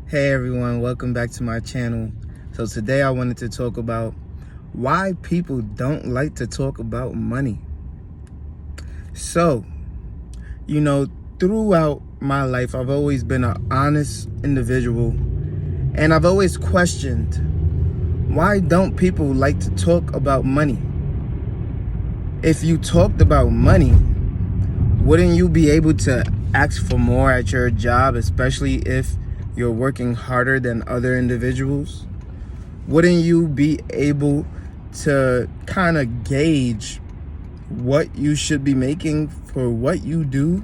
Hey everyone, welcome back to my channel. So today I wanted to talk about why people don't like to talk about money. So, throughout my life, I've always been an honest individual, and I've always questioned, why don't people like to talk about money? If you talked about money, wouldn't you be able to ask for more at your job, especially if you're working harder than other individuals? Wouldn't you be able to kind of gauge what you should be making for what you do,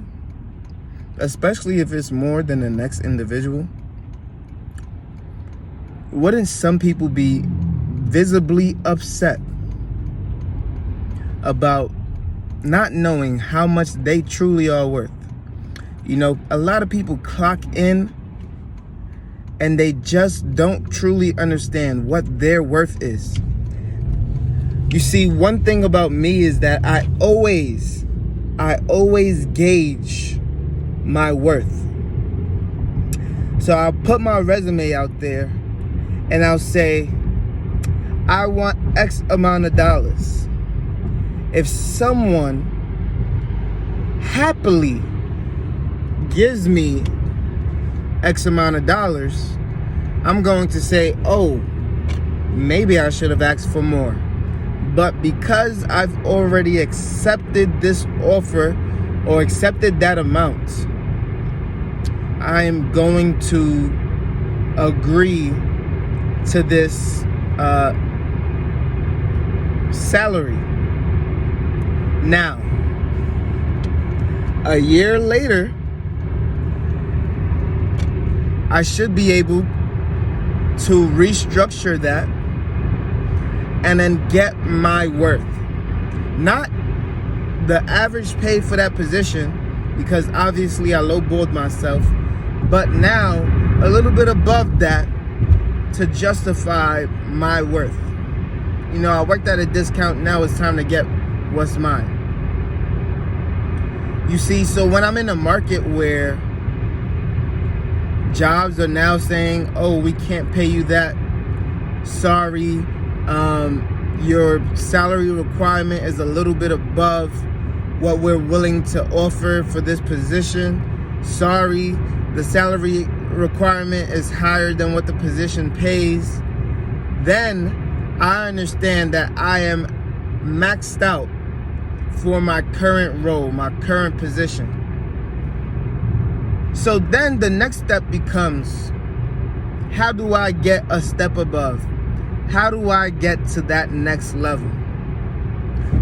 especially if it's more than the next individual? Wouldn't some people be visibly upset about not knowing how much they truly are worth? A lot of people clock in and they just don't truly understand what their worth is. You see, one thing about me is that I always gauge my worth. So I'll put my resume out there and I'll say, I want X amount of dollars. If someone happily gives me X amount of dollars, I'm going to say, oh, maybe I should have asked for more. But because I've already accepted this offer or accepted that amount, I am going to agree to this salary. Now, a year later, I should be able to restructure that and then get my worth. Not the average pay for that position, because obviously I lowballed myself, but now a little bit above that to justify my worth. I worked at a discount, now it's time to get what's mine. You see, so when I'm in a market where jobs are now saying, oh, we can't pay you that, sorry, your salary requirement is a little bit above what we're willing to offer for this position, sorry, the salary requirement is higher than what the position pays, then I understand that I am maxed out for my current role, my current position. So then the next step becomes, how do I get a step above? How do I get to that next level?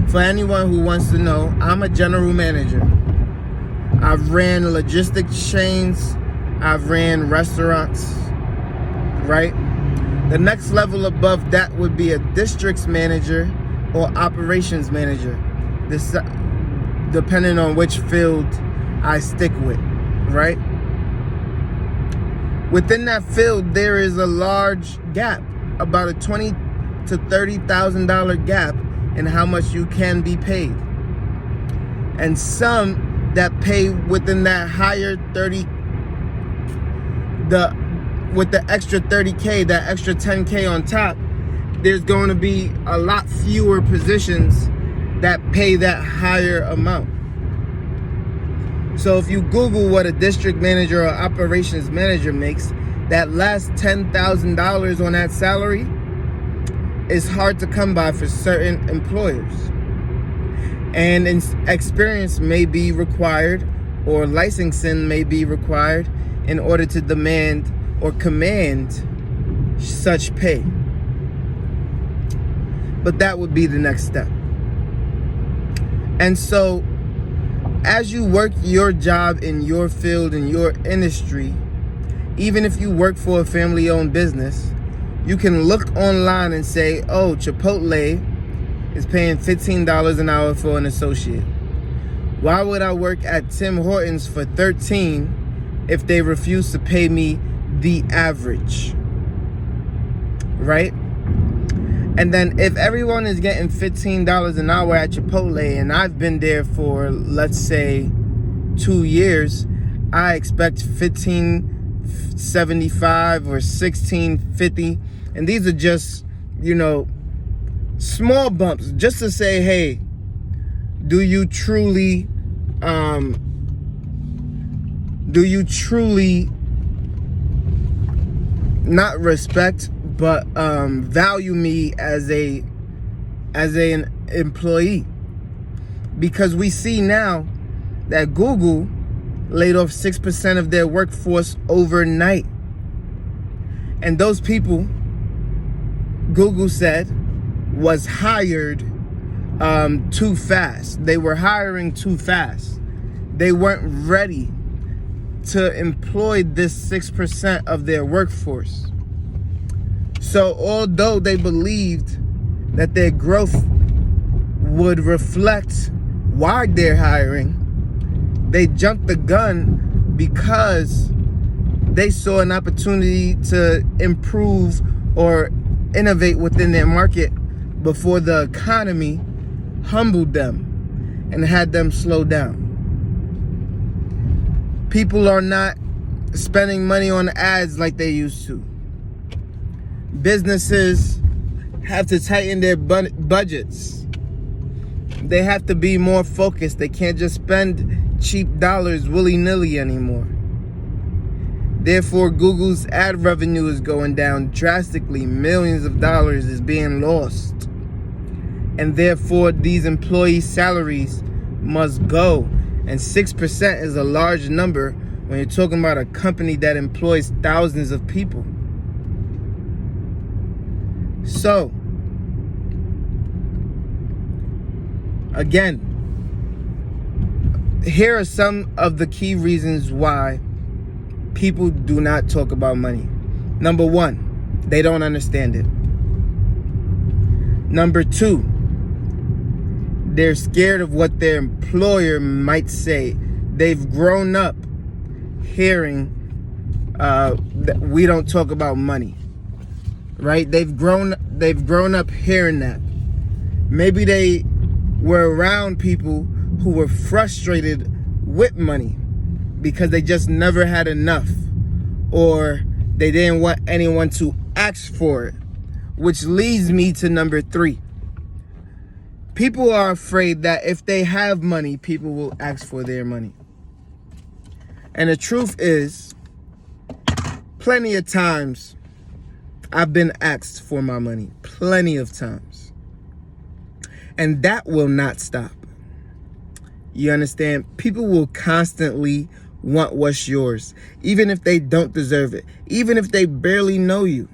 For anyone who wants to know, I'm a general manager. I've ran logistics chains. I've ran restaurants, right? The next level above that would be a districts manager or operations manager, this, depending on which field I stick with, right? Within that field, there is a large gap, about a $20,000 to $30,000 gap in how much you can be paid. And some that pay within that higher 30, with the extra 30K, that extra 10K on top, there's going to be a lot fewer positions that pay that higher amount. So if you Google what a district manager or operations manager makes, that last $10,000 on that salary is hard to come by for certain employers. And experience may be required, or licensing may be required in order to demand or command such pay. But that would be the next step. And so, as you work your job in your field, in your industry, even if you work for a family-owned business, you can look online and say, oh, Chipotle is paying $15 an hour for an associate. Why would I work at Tim Hortons for $13 if they refuse to pay me the average? Right? And then if everyone is getting $15 an hour at Chipotle, and I've been there for, let's say, 2 years, I expect $15 $875 or $1650. And these are just, small bumps just to say, hey, do you truly not respect but value me as an employee? Because we see now that Google laid off 6% of their workforce overnight. And those people, Google said, was hired too fast. They were hiring too fast. They weren't ready to employ this 6% of their workforce. So although they believed that their growth would reflect why they're hiring, they jumped the gun because they saw an opportunity to improve or innovate within their market before the economy humbled them and had them slow down. People are not spending money on ads like they used to. Businesses have to tighten their budgets. They have to be more focused. They can't just spend cheap dollars willy-nilly anymore. Therefore, Google's ad revenue is going down drastically. Millions of dollars is being lost. And therefore, these employee salaries must go. And 6% is a large number when you're talking about a company that employs thousands of people. So, again, here are some of the key reasons why people do not talk about money. Number one, they don't understand it. Number two, they're scared of what their employer might say. They've grown up hearing that we don't talk about money, right? They've grown up hearing that. Maybe they were around people who were frustrated with money because they just never had enough, or they didn't want anyone to ask for it, which leads me to number three. People are afraid that if they have money, people will ask for their money. And the truth is, plenty of times I've been asked for my money. Plenty of times. And that will not stop. You understand? People will constantly want what's yours, even if they don't deserve it, even if they barely know you.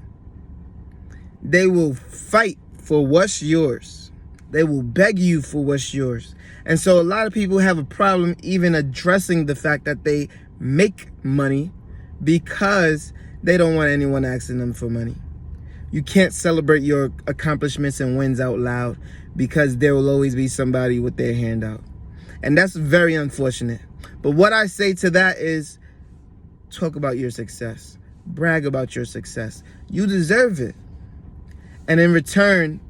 They will fight for what's yours. They will beg you for what's yours. And so a lot of people have a problem even addressing the fact that they make money because they don't want anyone asking them for money. You can't celebrate your accomplishments and wins out loud because there will always be somebody with their hand out. And that's very unfortunate. But what I say to that is, talk about your success. Brag about your success. You deserve it. And in return,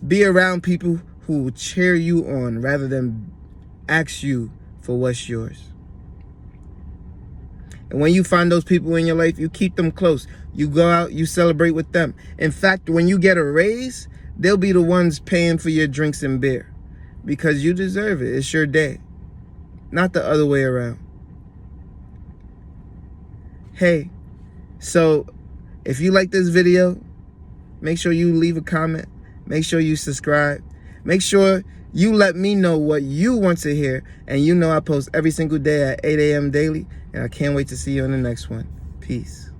be around people who will cheer you on rather than ask you for what's yours. And when you find those people in your life, you keep them close. You go out, you celebrate with them. In fact, when you get a raise, they'll be the ones paying for your drinks and beer because you deserve it. It's your day, not the other way around. Hey, so if you like this video, make sure you leave a comment. Make sure you subscribe. Make sure you let me know what you want to hear. And you know I post every single day at 8 a.m. daily. And I can't wait to see you on the next one. Peace.